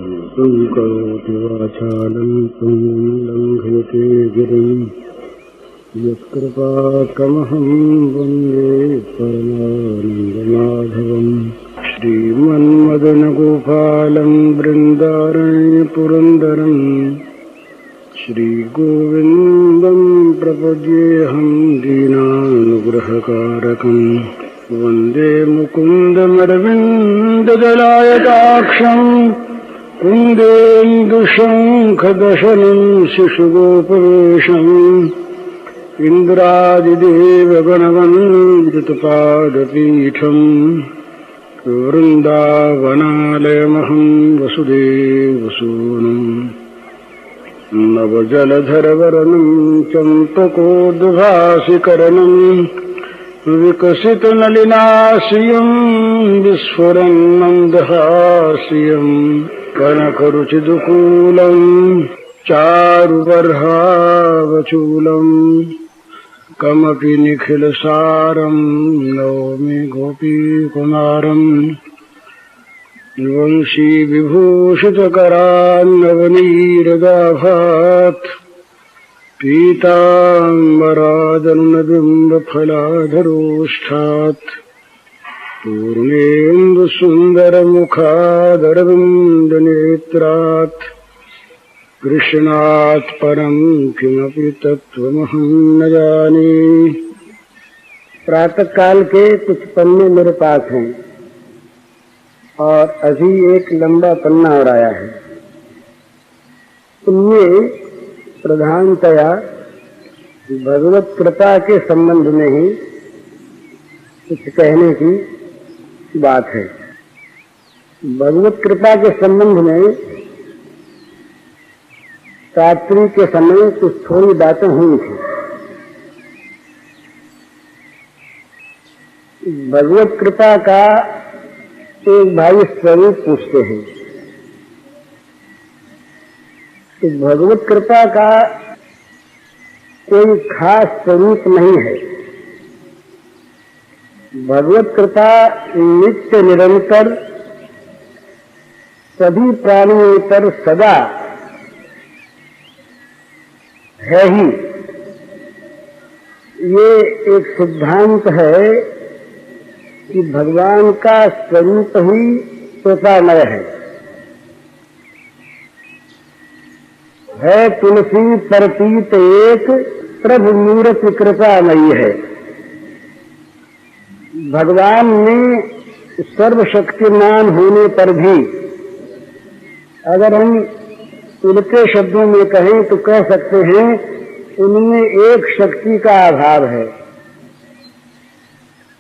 करोति वाचालं लङ्घयते गिरिं यत्कृपात्तमहं वन्दे परमानन्दमाधवम् श्रीमन्मदनगोपालं बृन्दारण्यपुरन्दरम् श्रीगोविन्दं प्रपद्येऽहं दीनानुग्रहकारकम् वन्दे मुकुन्दमरविन्ददलायताक्षम् कुन्देन्दुशङ्खदशनं शिशुगोपवेशम् इन्द्रादिदेवगणवन्दितपादपीठम् वृन्दावनालयमहं वसुदेवसूनुम् नवजलधरवरनं चम्पकोद्भासिकरणम् विकसितनलिनाश्रियं विस्फुरन्मन्दहास्यम् कनकरुचिदुकूलं चारुबर्हावचूलम् कमपि निखिलसारं नौमि गोपीकुमारम् वंशीविभूषितकरान्नवनीरदाभात् पीताम्बरादनुनबिम्बफलाधरोष्ठात् पूर्णेन्दुसुन्दरमुखादरविन्दनेत्रात् कृष्णात् परं किमपि तत्त्वमहं न जाने। प्रातः काल के कुछ पन्ने मेरे पास हैं और अभी एक लंबा पन्ना और आया है। इनमें प्रधानतया भगवत कृपा के संबंध में ही कुछ कहने की बात है। भगवत कृपा के संबंध में रात्रि के समय कुछ थोड़ी बातें हुई थी। भगवत कृपा का एक भाई स्वरूप पूछते हैं। तो भगवत कृपा का कोई खास स्वरूप नहीं है। भगवत कृपा नित्य निरंतर सभी प्राणियों पर सदा है ही। ये एक सिद्धांत है कि भगवान का स्वरूप ही कृपामय है तुलसी परतीत एक प्रभु मूर्ति कृपामयी है। भगवान ने सर्वशक्तिमान होने पर भी अगर हम उनके शब्दों में कहें तो कह सकते हैं उनमें एक शक्ति का अभाव है।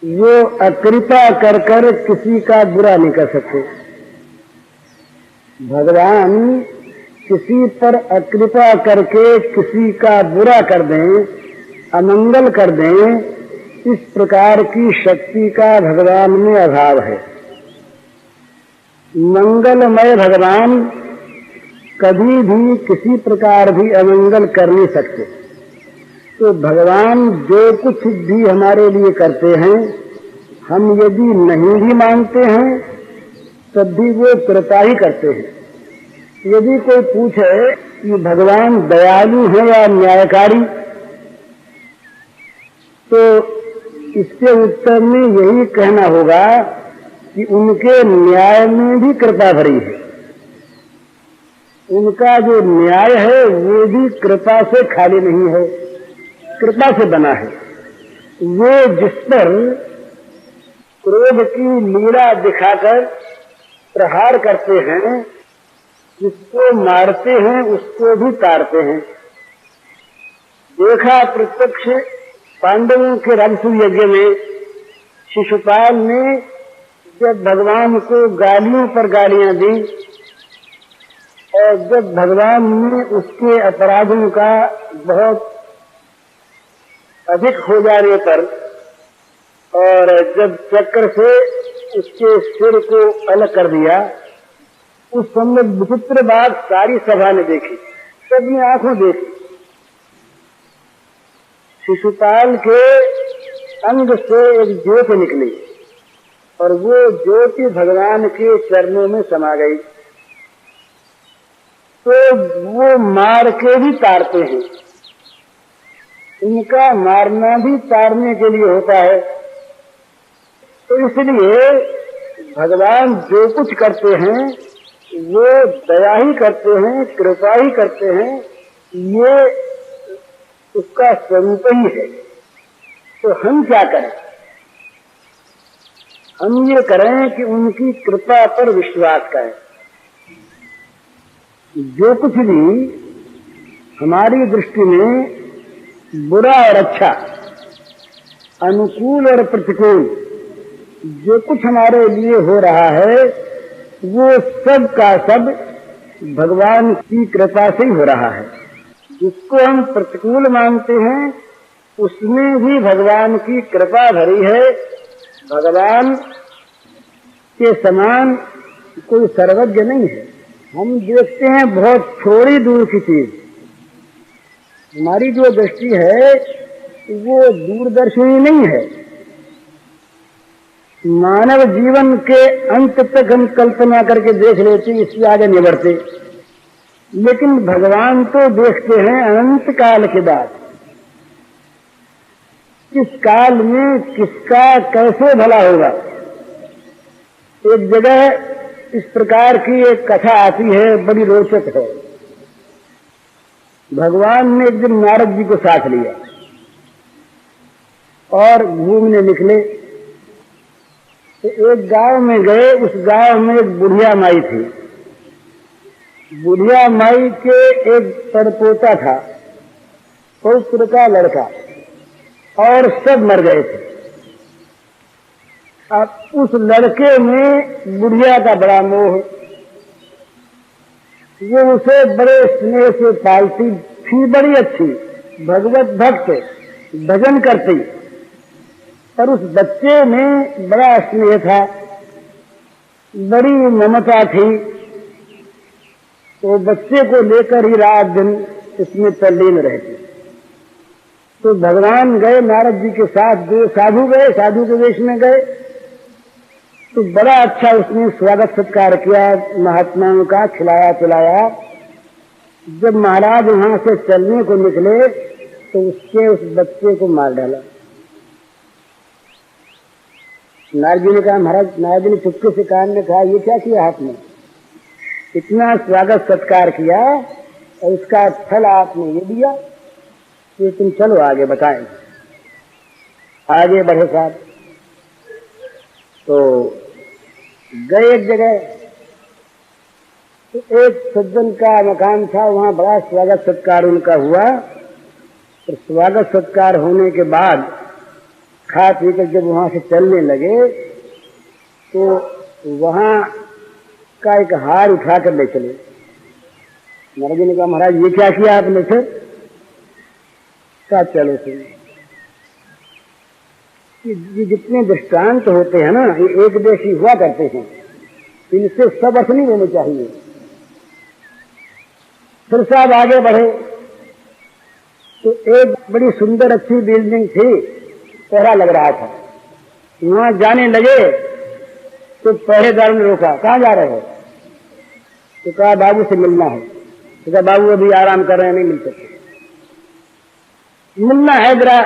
वो अकृपा कर कर किसी का बुरा नहीं कर सकते। भगवान किसी पर अकृपा करके किसी का बुरा कर दें, अमंगल कर दें, इस प्रकार की शक्ति का भगवान में अभाव है। मंगलमय भगवान कभी भी किसी प्रकार भी अमंगल कर नहीं सकते। तो भगवान जो कुछ भी हमारे लिए करते हैं, हम यदि नहीं भी मानते हैं तब भी वो कृपा ही करते हैं। यदि कोई पूछे कि भगवान दयालु है या न्यायकारी, तो इसके उत्तर में यही कहना होगा कि उनके न्याय में भी कृपा भरी है। उनका जो न्याय है वो भी कृपा से खाली नहीं है, कृपा से बना है। वो जिस पर क्रोध की लीला दिखाकर प्रहार करते हैं, जिसको मारते हैं उसको भी तारते हैं। देखा प्रत्यक्ष पांडवों के राजसूय यज्ञ में शिशुपाल ने जब भगवान को गालियों पर गालियां दी और जब भगवान ने उसके अपराधों का बहुत अधिक हो जाने पर और जब चक्र से उसके सिर को अलग कर दिया, उस समय विचित्र बात सारी सभा ने देखी, सबने आंखों देखी। शिशुपाल के अंग से एक ज्योति निकली और वो ज्योति भगवान के चरणों में समा गई। वो मार के भी तारते हैं। इनका मारना भी तारने के लिए होता है। तो इसलिए भगवान जो कुछ करते हैं वो दया ही करते हैं, कृपा ही करते हैं, ये उसका स्वरूप ही है। तो हम क्या करें? हम ये करें कि उनकी कृपा पर विश्वास करें। जो कुछ भी हमारी दृष्टि में बुरा और अच्छा, अनुकूल और प्रतिकूल जो कुछ हमारे लिए हो रहा है वो सब का सब भगवान की कृपा से ही हो रहा है। जिसको हम प्रतिकूल मानते हैं उसमें भी भगवान की कृपा भरी है। भगवान के समान कोई सर्वज्ञ नहीं है। हम देखते हैं बहुत थोड़ी दूर की चीज, हमारी जो दृष्टि है वो दूरदर्शी नहीं है। मानव जीवन के अंत तक हम कल्पना करके देख लेते, इससे आगे नहीं बढ़ते। लेकिन भगवान तो देखते हैं अनंत काल के बाद, किस काल में किसका कैसे भला होगा। एक जगह इस प्रकार की एक कथा आती है, बड़ी रोचक है। भगवान ने एक दिन नारद जी को साथ लिया और घूमने निकले। तो एक गांव में गए, उस गांव में एक बुढ़िया माई थी। बुढ़िया माई के एक परपोता था, पौत्र का लड़का, और सब मर गए थे। अब उस लड़के में बुढ़िया का बड़ा मोह, वो उसे बड़े स्नेह से पालती थी, बड़ी अच्छी भगवत भक्त, भजन करती। पर उस बच्चे में बड़ा स्नेह था, बड़ी ममता थी। तो बच्चे को लेकर ही रात दिन इसमें तल्लीन रहती। तो भगवान गए नारद जी के साथ, दो साधु गए, साधु के वेश में गए। तो बड़ा अच्छा उसने स्वागत सत्कार किया, महात्माओं का खिलाया पिलाया। जब महाराज वहां से चलने को निकले तो उसके उस बच्चे को मार डाला। नारद जी ने कहा, महाराज, नारद जी ने चुपके से कान में कहा, ये क्या किया आपने? इतना स्वागत सत्कार किया और इसका फल आपने ये दिया कि तुम चलो आगे बताएं। आगे बढ़े साहब। तो गए एक जगह, तो एक सज्जन का मकान था, वहां बड़ा स्वागत सत्कार उनका हुआ। और स्वागत सत्कार होने के बाद खा पी कर जब वहां से चलने लगे तो वहां का एक हार उठा कर ले चले। महाराज जी ने कहा, महाराज ये क्या किया आपने? फिर क्या? चलो सुन, ये जितने दृष्टांत होते हैं ना, ये एक देशी हुआ करते हैं, इनसे सब अर्थ नहीं लेने चाहिए। फिर साहब आगे बढ़े तो एक बड़ी सुंदर अच्छी बिल्डिंग थी, पहरा लग रहा था। वहां जाने लगे तो पहरेदार ने रोका, कहाँ जा रहे हो? तो कहा, बाबू से मिलना है। तो कहा, बाबू अभी आराम कर रहे हैं, नहीं मिल सकते। मिलना है जरा,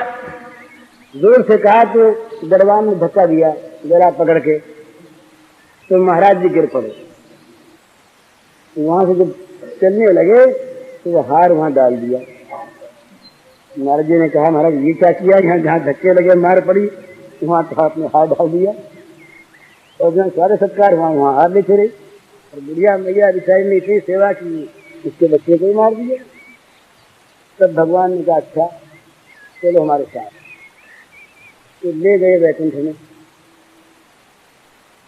जोर से कहा। तो दरबान ने धक्का दिया जरा पकड़ के, तो महाराज जी गिर पड़े। वहां से जब चलने लगे तो वो हार वहां डाल दिया। महाराज जी ने कहा, महाराज ये क्या किया? यहाँ जहाँ धक्के लगे मार पड़ी, वहां तो आपने हार डाल दिया। और जहाँ सारे सत्कार वहां हार ले चले। और बुढ़िया मैया बिचारी ने इतनी सेवा की, उसके बच्चे को ही मार दिया। तब भगवान ने कहा, अच्छा चलो हमारे साथ। तो ले गए वैकुंठ में।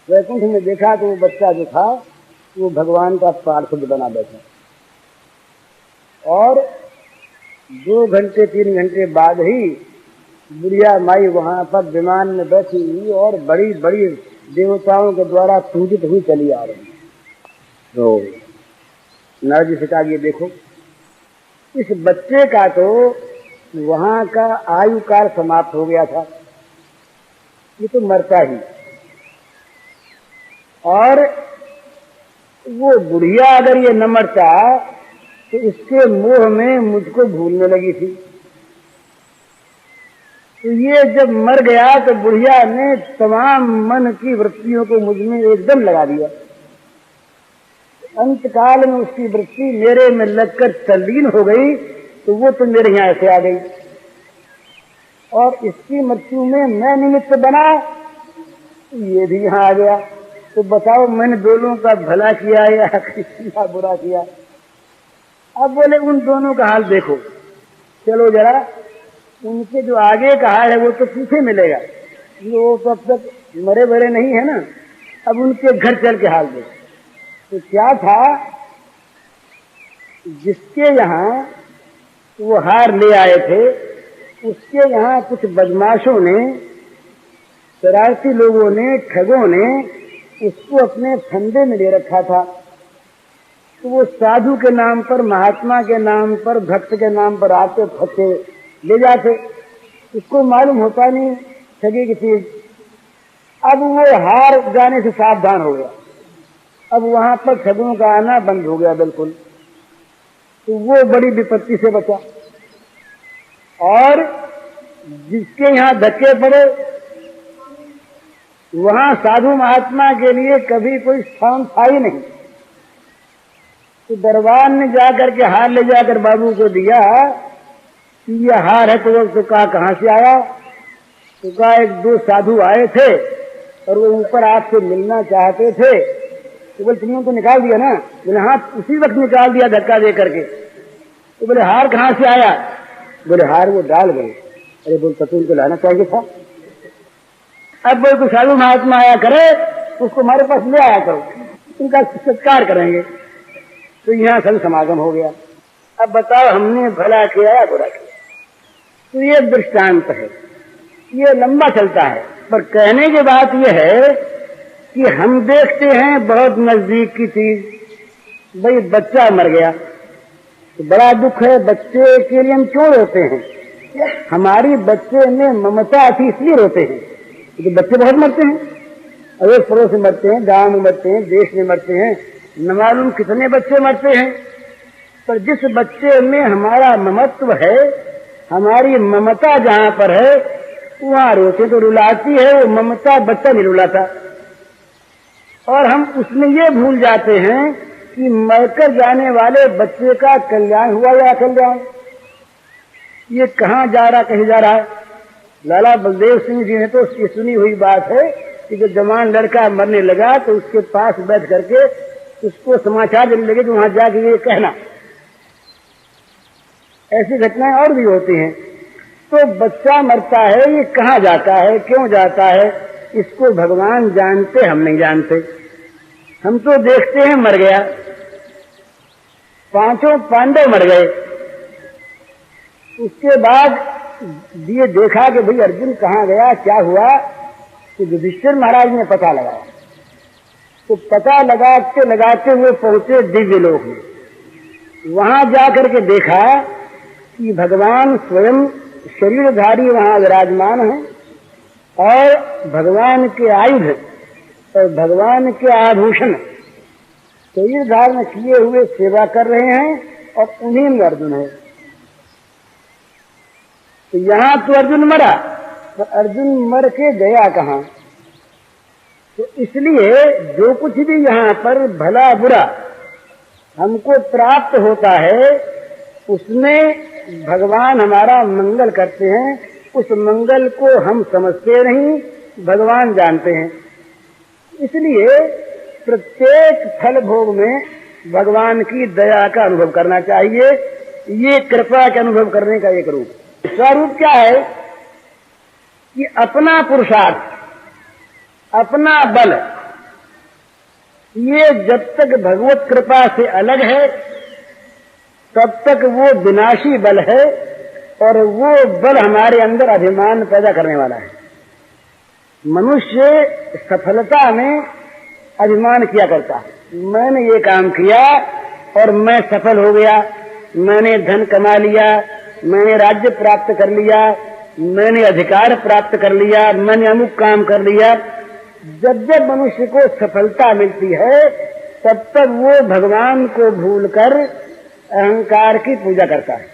वैकुंठ में देखा तो वो बच्चा जो था वो भगवान का पार्षद बना बैठा। और 2 घंटे 3 घंटे बाद ही बुढ़िया माई वहां पर विमान में बैठी हुई और बड़ी बड़ी देवताओं के द्वारा पूजित हुई चली आ रही। तो नारद जी से कहा, ये देखो, इस बच्चे का तो वहां का आयु काल समाप्त हो गया था, ये तो मरता ही। और वो बुढ़िया अगर ये न मरता तो इसके मोह में मुझको भूलने लगी थी। तो ये जब मर गया तो बुढ़िया ने तमाम मन की वृत्तियों को मुझ में एकदम लगा दिया। अंतकाल में उसकी वृत्ति मेरे में लगकर तल्लीन हो गई, तो वो तो मेरे यहाँ से आ गई और इसकी मृत्यु में मैं निमित्त बना, ये भी यहाँ आ गया। तो बताओ मैंने दोनों का भला किया या किसी का बुरा किया? अब बोले उन दोनों का हाल देखो, चलो जरा उनके जो आगे का हाल है वो तो पीछे मिलेगा, वो तब तक मरे भरे नहीं है ना। अब उनके घर चल के हाल देखो। तो क्या था, जिसके यहाँ वो हार ले आए थे उसके यहाँ कुछ बदमाशों ने, शरारती लोगों ने, ठगों ने उसको अपने फंदे में ले रखा था। तो वो साधु के नाम पर, महात्मा के नाम पर, भक्त के नाम पर आते फते ले जाते, उसको मालूम होता नहीं ठगी की चीज। अब वो हार जाने से सावधान हो गया, अब वहां पर ठगों का आना बंद हो गया बिल्कुल। तो वो बड़ी विपत्ति से बचा। और जिसके यहाँ धक्के पड़े वहां साधु महात्मा के लिए कभी कोई स्थान था ही नहीं। तो दरबार ने जाकर के हार ले जाकर बाबू को दिया कि यह हार है। तो कहा कहाँ से आया? तो कहा एक दो साधु आए थे और वो ऊपर आपसे मिलना चाहते थे। तो बोले तुमने तो निकाल दिया ना? बोले हाँ, उसी वक्त निकाल दिया धक्का दे करके। तो बोले हार कहाँ से आया? बोले हार वो डाल गए। अरे बोल तो तुमको लाना चाहिए था। अब बोले कोई साधु महात्मा आया करे उसको हमारे पास ले आया करो, उनका सत्कार करेंगे। तो यहाँ सब समागम हो गया। अब बताओ हमने भला किया या बुरा किया? तो ये दृष्टांत है, ये लंबा चलता है, पर कहने की बात यह है कि हम देखते हैं बहुत नजदीक की चीज, भाई बच्चा मर गया तो बड़ा दुख है। बच्चे के लिए हम क्यों रोते हैं? हमारी बच्चे में ममता थी इसलिए रोते हैं। तो बच्चे बहुत मरते हैं, अड़ोस पड़ोस में मरते हैं, गांव में मरते हैं, देश में मरते हैं, न मालूम कितने बच्चे मरते हैं। पर जिस बच्चे में हमारा ममत्व है, हमारी ममता जहां पर है वहां रोते तो रुलाती है, वो ममता बच्चा नहीं रुलाता। और हम उसमें ये भूल जाते हैं कि मरकर जाने वाले बच्चे का कल्याण हुआ या अकल्याण, ये कहाँ जा रहा, कहीं जा रहा है। लाला बलदेव सिंह जी ने तो ये सुनी हुई बात है कि जब जवान लड़का मरने लगा तो उसके पास बैठ करके उसको समाचार देने लगे कि वहां जाके ये कहना। ऐसी घटनाएं और भी होती हैं। तो बच्चा मरता है, ये कहाँ जाता है, क्यों जाता है, इसको भगवान जानते, हम नहीं जानते। हम तो देखते हैं मर गया, पांचों पांडव मर गए। उसके बाद ये देखा कि भाई अर्जुन कहाँ गया, क्या हुआ, तो युधिष्ठिर महाराज ने पता लगाया। तो पता लगाते लगाते हुए पहुंचे दिव्य लोक में। वहां जाकर के देखा कि भगवान स्वयं शरीरधारी वहां विराजमान है और भगवान के आयुध और भगवान के आभूषण शरीर धारण किए हुए सेवा कर रहे हैं और उन्हीं में अर्जुन है। तो यहां तो अर्जुन मरा, तो अर्जुन मर के गया कहां? तो इसलिए जो कुछ भी यहाँ पर भला बुरा हमको प्राप्त होता है उसमें भगवान हमारा मंगल करते हैं। उस मंगल को हम समझते नहीं, भगवान जानते हैं। इसलिए प्रत्येक फल भोग में भगवान की दया का अनुभव करना चाहिए। ये कृपा के अनुभव करने का एक रूप। स्वरूप क्या है कि अपना पुरुषार्थ, अपना बल, ये जब तक भगवत कृपा से अलग है तब तक वो विनाशी बल है और वो बल हमारे अंदर अभिमान पैदा करने वाला है। मनुष्य सफलता में अभिमान किया करता है, मैंने ये काम किया और मैं सफल हो गया, मैंने धन कमा लिया, मैंने राज्य प्राप्त कर लिया, मैंने अधिकार प्राप्त कर लिया, मैंने अमुक काम कर लिया। जब जब मनुष्य को सफलता मिलती है तब तक वो भगवान को भूलकर अहंकार की पूजा करता है।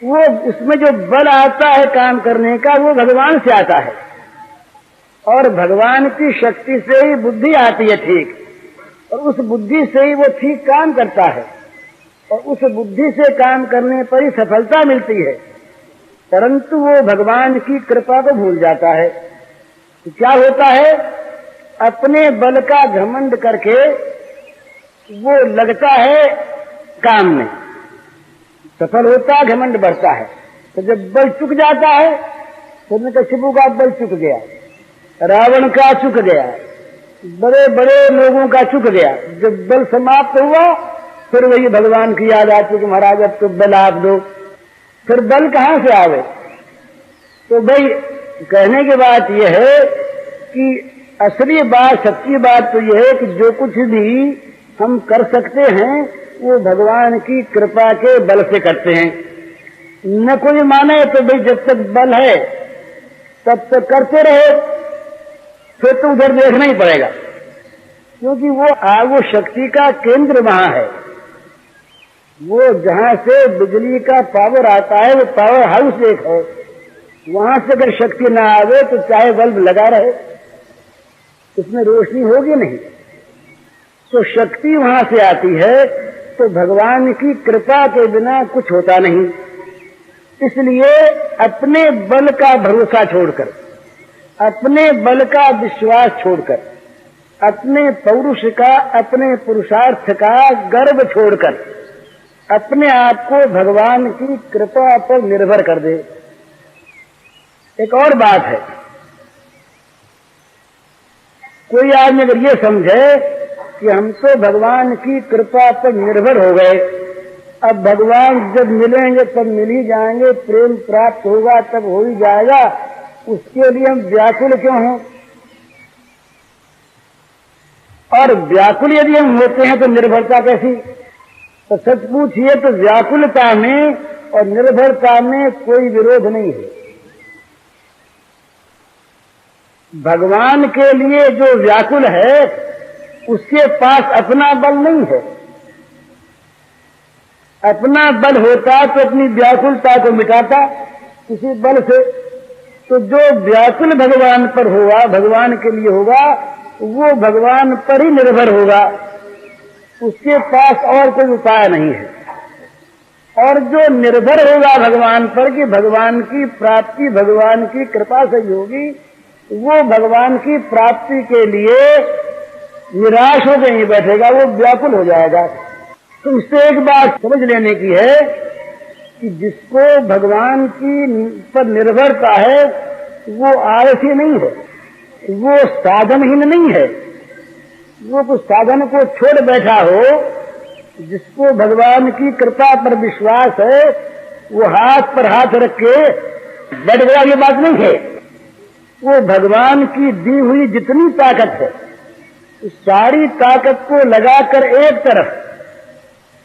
वो उसमें जो बल आता है काम करने का वो भगवान से आता है, और भगवान की शक्ति से ही बुद्धि आती है ठीक, और उस बुद्धि से ही वो ठीक काम करता है, और उस बुद्धि से काम करने पर ही सफलता मिलती है। परंतु वो भगवान की कृपा को भूल जाता है। तो क्या होता है, अपने बल का घमंड करके वो लगता है काम में, सफल होता है, घमंड बढ़ता है। तो जब बल चुक जाता है, हिरण्यकशिपु का बल चुक गया, रावण का चुक गया, बड़े बड़े लोगों का चुक गया। जब बल समाप्त हुआ फिर वही भगवान की याद आती कि महाराज अब तो बल आप दो। फिर बल कहाँ से आवे? तो भाई कहने की बात यह है कि असली बात, सच्ची बात तो यह है कि जो कुछ भी हम कर सकते हैं वो भगवान की कृपा के बल से करते हैं। न कोई माने तो भाई जब तक बल है तब तक करते रहे, फिर तो उधर देखना ही पड़ेगा, क्योंकि वो शक्ति का केंद्र वहां है। वो जहां से बिजली का पावर आता है वो पावर हाउस एक है, वहां से अगर शक्ति ना आवे तो चाहे बल्ब लगा रहे उसमें रोशनी होगी नहीं। तो शक्ति वहां से आती है, तो भगवान की कृपा के बिना कुछ होता नहीं। इसलिए अपने बल का भरोसा छोड़कर, अपने बल का विश्वास छोड़कर, अपने पौरुष का, अपने पुरुषार्थ का गर्व छोड़कर अपने आप को भगवान की कृपा पर निर्भर कर दे। एक और बात है, कोई आदमी अगर ये समझे कि हम तो भगवान की कृपा पर निर्भर हो गए, अब भगवान जब मिलेंगे तब मिल ही जाएंगे, प्रेम प्राप्त होगा तब हो ही जाएगा, उसके लिए हम व्याकुल क्यों हों? और व्याकुल यदि हम होते हैं तो निर्भरता कैसी? तो सच पूछिए तो व्याकुलता में और निर्भरता में कोई विरोध नहीं है। भगवान के लिए जो व्याकुल है उसके पास अपना बल नहीं है। अपना बल होता तो अपनी व्याकुलता को मिटाता किसी बल से। तो जो व्याकुल भगवान पर होगा, भगवान के लिए होगा, वो भगवान पर ही निर्भर होगा, उसके पास और कोई उपाय नहीं है। और जो निर्भर होगा भगवान पर कि भगवान की प्राप्ति भगवान की कृपा से ही होगी, वो भगवान की प्राप्ति के लिए निराश होकर नहीं बैठेगा, वो व्याकुल हो जाएगा। तो इससे एक बात समझ लेने की है कि जिसको भगवान की पर निर्भरता है वो आलसी नहीं है, वो साधनहीन नहीं है, वो कुछ साधन को छोड़ बैठा हो। जिसको भगवान की कृपा पर विश्वास है वो हाथ पर हाथ रख के बैठ गया, ये बात नहीं है। वो भगवान की दी हुई जितनी ताकत है उस सारी ताकत को लगाकर एक तरफ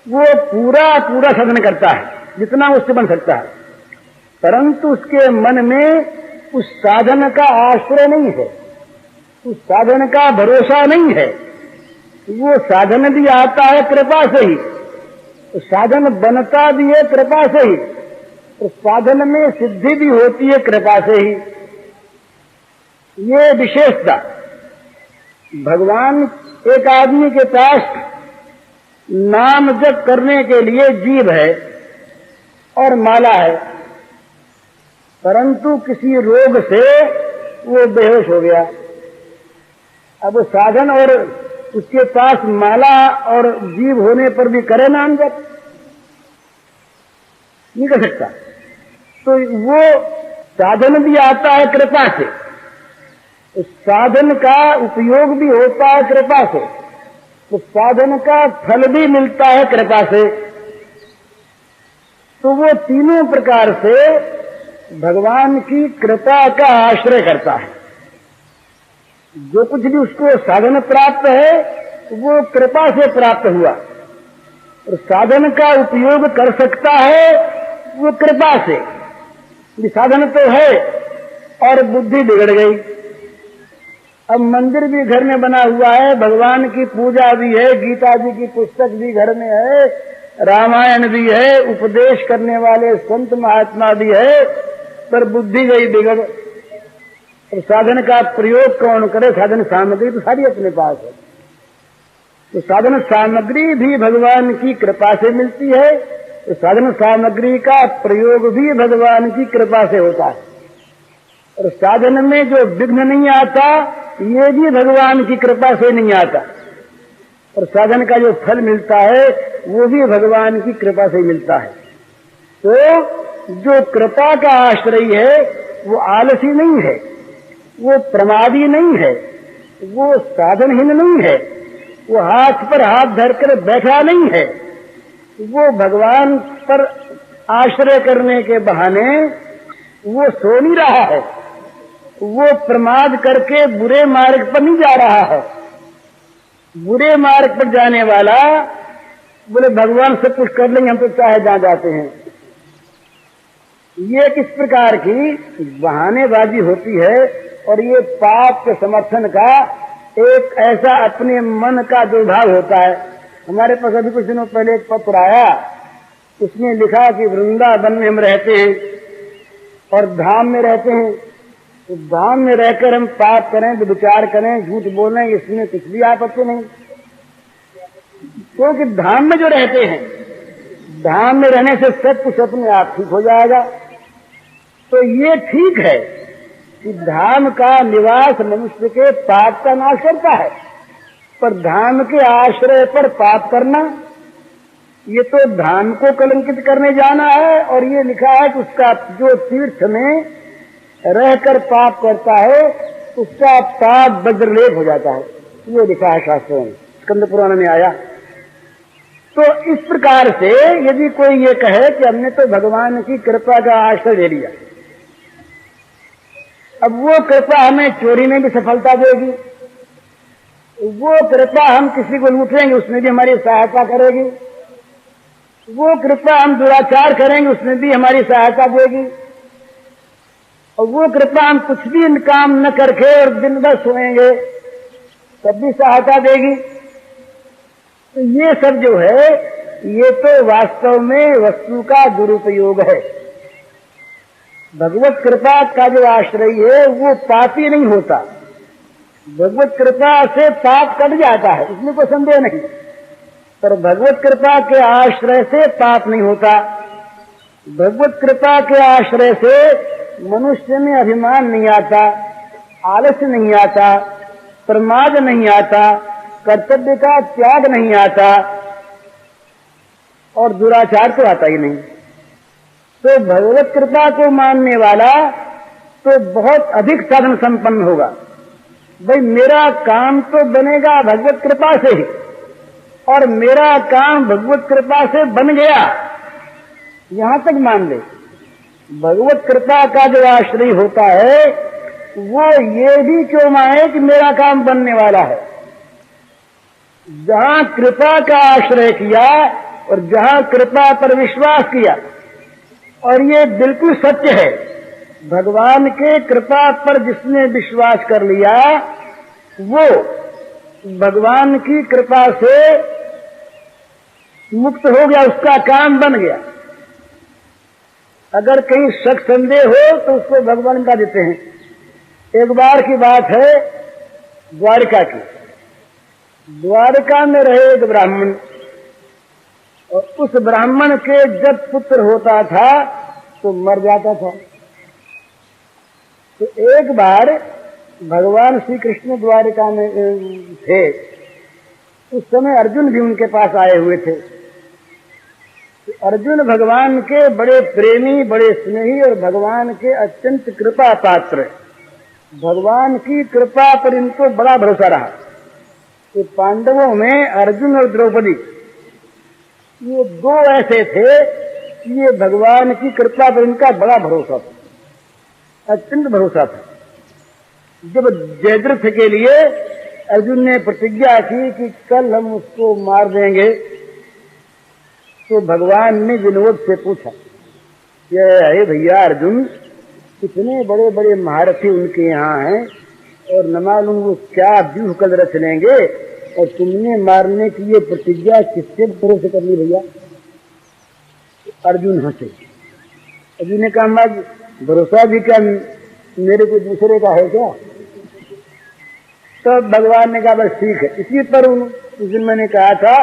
वो पूरा पूरा साधन करता है जितना उससे बन सकता है, परंतु उसके मन में उस साधन का आश्रय नहीं है, उस साधन का भरोसा नहीं है। वो साधन भी आता है कृपा से ही, तो साधन बनता भी है कृपा से ही, तो साधन में सिद्धि भी होती है कृपा से ही। ये विशेषता भगवान, एक आदमी के पास नाम जप करने के लिए जीभ है और माला है, परंतु किसी रोग से वो बेहोश हो गया। अब वो साधन और उसके पास माला और जीभ होने पर भी करे नाम जप, नहीं कर सकता। तो वो साधन भी आता है कृपा से, उस साधन का उपयोग भी होता है कृपा से, तो साधन का फल भी मिलता है कृपा से। तो वो तीनों प्रकार से भगवान की कृपा का आश्रय करता है। जो कुछ भी उसको साधन प्राप्त है वो कृपा से प्राप्त हुआ, और साधन का उपयोग कर सकता है वो कृपा से। साधन तो है और बुद्धि बिगड़ गई, अब मंदिर भी घर में बना हुआ है, भगवान की पूजा भी है, गीता जी की पुस्तक भी घर में है, रामायण भी है, उपदेश करने वाले संत महात्मा भी है, पर बुद्धि गई बिगड़। और साधन का प्रयोग कौन करे? साधन सामग्री तो सारी अपने पास है, तो साधन सामग्री भी भगवान की कृपा से मिलती है, तो साधन सामग्री का प्रयोग भी भगवान की कृपा से होता है। और साधन में जो विघ्न नहीं आता, ये भी भगवान की कृपा से नहीं आता। और साधन का जो फल मिलता है, वो भी भगवान की कृपा से मिलता है। तो जो कृपा का आश्रय है, वो आलसी नहीं है, वो प्रमादी नहीं है, वो साधनहीन नहीं है, वो हाथ पर हाथ धरकर बैठा नहीं है, वो भगवान पर आश्रय करने के बहाने वो सो नहीं रहा है, वो प्रमाद करके बुरे मार्ग पर नहीं जा रहा है। बुरे मार्ग पर जाने वाला बोले भगवान सब कुछ कर लेंगे, हम तो चाहे जहां जाते हैं। ये किस प्रकार की बहानेबाजी होती है, और ये पाप के समर्थन का एक ऐसा अपने मन का दुर्भाव होता है। हमारे पास अभी कुछ दिनों पहले एक पत्र आया, उसने लिखा कि वृंदावन में हम रहते हैं और धाम में रहते हैं, तो धाम में रहकर हम पाप करें, विचार करें, झूठ बोलें, इसमें कुछ भी आपत्ति नहीं, क्योंकि धाम में जो रहते हैं, धाम में रहने से सब कुछ अपने आप ठीक हो जाएगा। तो ये ठीक है कि धाम का निवास मनुष्य के पाप का नाश करता है, पर धाम के आश्रय पर पाप करना, ये तो धाम को कलंकित करने जाना है। और ये लिखा है कि उसका जो तीर्थ में रहकर पाप करता है, उसका पाप वज्रलेप हो जाता है, ये लिखा है शास्त्रों में, स्कंद पुराण में आया। तो इस प्रकार से यदि कोई ये कहे कि हमने तो भगवान की कृपा का आश्रय ले लिया, अब वो कृपा हमें चोरी में भी सफलता देगी, वो कृपा हम किसी को लूटेंगे उसमें भी हमारी सहायता करेगी, वो कृपा हम दुराचार करेंगे उसमें भी हमारी सहायता देगी, और वो कृपा हम कुछ भी काम न करके और दिन भर सोएंगे तब भी सहायता देगी। तो ये सब जो है, ये तो वास्तव में वस्तु का दुरुपयोग है। भगवत कृपा का जो आश्रय है वो पापी नहीं होता, भगवत कृपा से पाप कट जाता है, इसमें कोई संदेह नहीं, पर भगवत कृपा के आश्रय से पाप नहीं होता। भगवत कृपा के आश्रय से मनुष्य में अभिमान नहीं आता, आलस्य नहीं आता, प्रमाद नहीं आता, कर्तव्य का त्याग नहीं आता, और दुराचार तो आता ही नहीं। तो भगवत कृपा को मानने वाला तो बहुत अधिक साधन संपन्न होगा। भाई मेरा काम तो बनेगा भगवत कृपा से ही, और मेरा काम भगवत कृपा से बन गया, यहां तक मान ले। भगवत कृपा का जो आश्रय होता है वो ये भी क्यों माने कि मेरा काम बनने वाला है। जहां कृपा का आश्रय किया और जहां कृपा पर विश्वास किया, और ये बिल्कुल सत्य है, भगवान के कृपा पर जिसने विश्वास कर लिया वो भगवान की कृपा से मुक्त हो गया, उसका काम बन गया। अगर कहीं शक संदेह हो तो उसको भगवान का देते हैं। एक बार की बात है द्वारिका की। द्वारिका में रहे एक ब्राह्मण, और उस ब्राह्मण के जब पुत्र होता था तो मर जाता था। तो एक बार भगवान श्री कृष्ण द्वारिका में थे, उस समय अर्जुन भी उनके पास आए हुए थे। अर्जुन भगवान के बड़े प्रेमी, बड़े स्नेही और भगवान के अत्यंत कृपा पात्र, भगवान की कृपा पर इनको बड़ा भरोसा रहा। तो पांडवों में अर्जुन और द्रौपदी ये दो ऐसे थे कि ये भगवान की कृपा पर इनका बड़ा भरोसा था, अत्यंत भरोसा था। जब जयद्रथ के लिए अर्जुन ने प्रतिज्ञा की कि कल हम उसको मार देंगे, तो भगवान ने विनोद से पूछा, ये भैया अर्जुन, कितने बड़े बड़े महारथी उनके यहाँ हैं और न मालूम वो क्या व्यूह कल रच लेंगे, और तुमने मारने की ये प्रतिज्ञा किसके भरोसे कर ली भैया? अर्जुन हंसे। अर्जुन ने कहा मैं भरोसा भी क्या मेरे को दूसरे का है क्या? तो भगवान ने कहा बस ठीक है। इसी पर उस दिन मैंने कहा था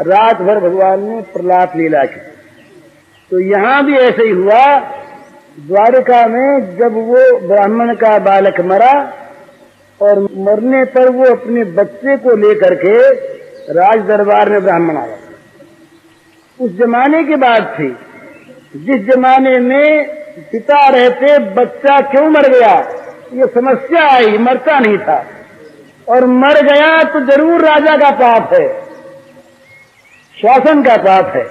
रात भर भगवान ने प्रलाप लीला की। तो यहाँ भी ऐसे ही हुआ। द्वारिका में जब वो ब्राह्मण का बालक मरा और मरने पर वो अपने बच्चे को लेकर के राज दरबार में ब्राह्मण आया। उस जमाने की बात थी जिस जमाने में पिता रहते बच्चा क्यों मर गया, ये समस्या आई। मरता नहीं था और मर गया तो जरूर राजा का पाप है, शासन का पाप है।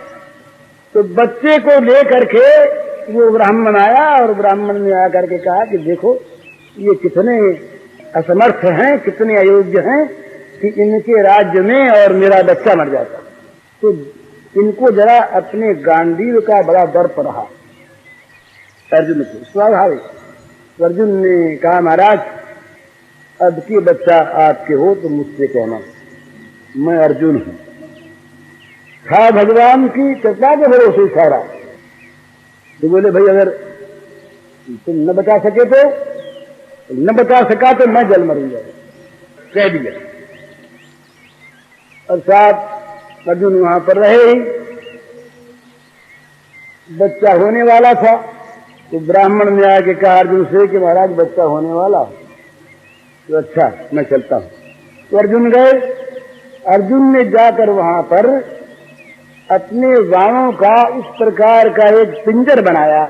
तो बच्चे को लेकर के वो ब्राह्मण आया और ब्राह्मण ने आकर के कहा कि देखो ये कितने असमर्थ हैं, कितने अयोग्य हैं कि इनके राज्य में और मेरा बच्चा मर जाता। तो इनको जरा अपने गांडीव का बड़ा दर्प रहा अर्जुन को, स्वाभाविक। अर्जुन ने कहा महाराज अब की बच्चा आपके हो तो मुझसे कहना, मैं अर्जुन हूं। था भगवान की कृपा के भरोसे सारा। तो बोले भाई अगर तुम न बचा सके तो न बचा सका तो मैं जल मरूंगा, कह दिया। और साहब अर्जुन वहां पर रहे ही। बच्चा होने वाला था तो ब्राह्मण ने आके कहा अर्जुन से कि महाराज बच्चा होने वाला। तो अच्छा मैं चलता हूं। तो अर्जुन गए। अर्जुन ने जाकर वहां पर अपने बाणों का इस प्रकार का एक पिंजर बनाया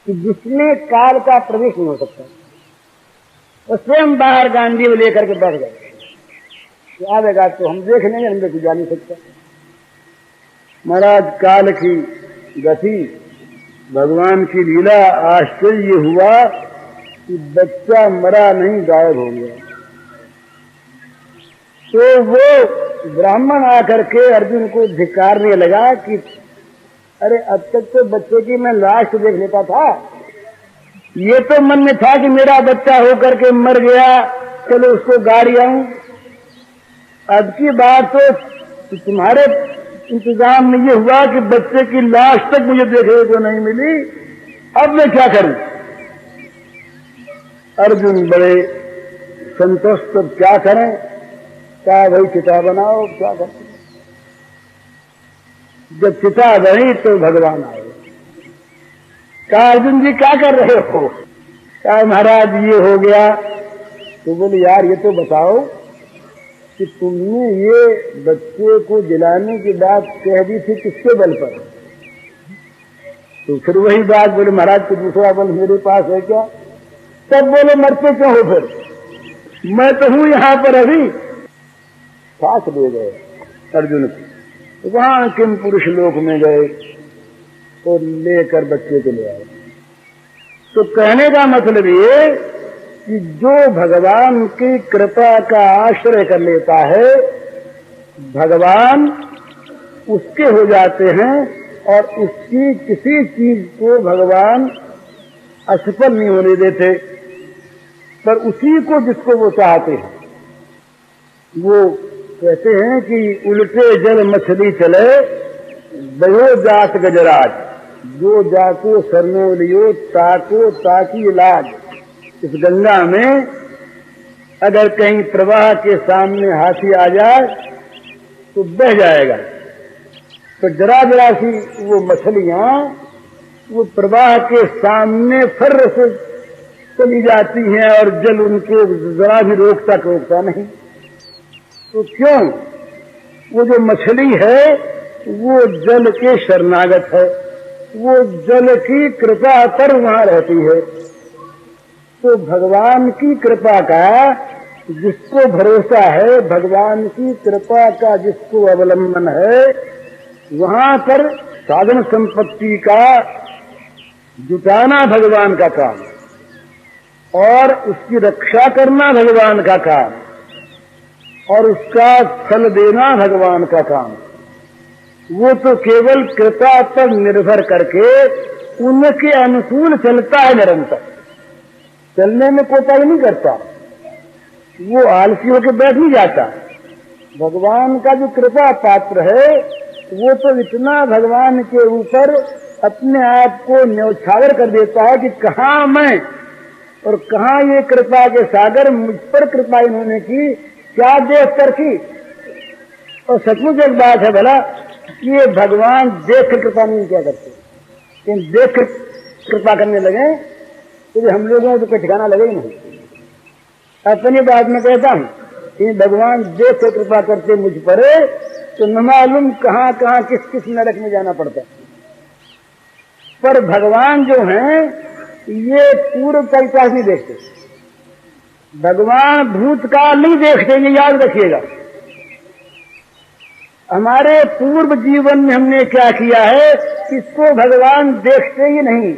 कि जिसमें काल का प्रवेश नहीं हो सकता। और स्वयं बाहर गांडीव लेकर के बैठ गए। आवेगा तो हम देख लेंगे, हम देखो जा नहीं सकता। महाराज काल की गति, भगवान की लीला, आश्चर्य हुआ कि बच्चा मरा नहीं, गायब हो गया। तो वो ब्राह्मण आकर के अर्जुन को धिक्कारने लगा कि अरे अब तक तो बच्चे की मैं लाश तो देख लेता था, ये तो मन में था कि मेरा बच्चा होकर के मर गया, चलो उसको गाड़ी आऊं। अब की बात तो तुम्हारे इंतजाम में ये हुआ कि बच्चे की लाश तक मुझे देखने को नहीं मिली, अब मैं क्या करूं? अर्जुन बड़े संतुष्ट, अब क्या करें? क्या भाई चिता बनाओ, क्या करते? जब चिता बनी तो भगवान आए। कहा अर्जुन जी क्या कर रहे हो? कहा महाराज ये हो गया। तो बोले यार ये तो बताओ कि तुमने ये बच्चे को जलाने की बात कह दी थी किसके बल पर? तो फिर वही बात बोले महाराज को दूसरा बल मेरे पास है क्या? तब बोले मरते क्यों हो फिर? मैं तो हूं यहां पर अभी। साथ ले गए अर्जुन को। वहां किम पुरुष लोक में गए तो लेकर बच्चे को ले आए। तो कहने का मतलब ये कि जो भगवान की कृपा का आश्रय कर लेता है, भगवान उसके हो जाते हैं और उसकी किसी चीज को भगवान असफल नहीं होने देते, पर उसी को जिसको वो चाहते हैं। वो कहते हैं कि उल्टे जल मछली चले बहो जात गजराज, जो जाको सरनो लियो ताको ताकी लाज। इस गंगा में अगर कहीं प्रवाह के सामने हाथी आ जाए तो बह जाएगा। तो जरा जरा सी वो मछलियां वो प्रवाह के सामने फर से चली जाती हैं और जल उनको जरा भी रोकता नहीं। तो क्यों? वो जो मछली है वो जल के शरणागत है, वो जल की कृपा पर वहां रहती है। तो भगवान की कृपा का जिसको भरोसा है, भगवान की कृपा का जिसको अवलंबन है, वहां पर साधन संपत्ति का जुटाना भगवान का काम और उसकी रक्षा करना भगवान का काम और उसका फल देना भगवान का काम। वो तो केवल कृपा पर निर्भर करके उनके अनुकूल चलता है, निरंतर चलने में कोताही नहीं करता। वो आलसी होकर बैठ नहीं जाता। भगवान का जो कृपा पात्र है वो तो इतना भगवान के ऊपर अपने आप को न्यौछावर कर देता है कि कहाँ मैं और कहाँ ये कृपा के सागर, मुझ पर कृपा इन्होंने की, क्या देख कर की। और सचमुच एक बात है भला कि ये भगवान देख कर कृपा नहीं क्या करते, लेकिन देख कर कृपा करने लगे तो हम लोगों को कोई ठिकाना लगे ही नहीं। अपनी बात में कहता हूँ कि भगवान देख कर कृपा करते मुझ पर तो न मालूम कहाँ कहाँ किस किस नरक में जाना पड़ता। पर भगवान जो हैं ये पूर्व का इतिहास नहीं देखते, भगवान भूतकाल नहीं देखते, ये याद रखिएगा। हमारे पूर्व जीवन में हमने क्या किया है इसको भगवान देखते ही नहीं।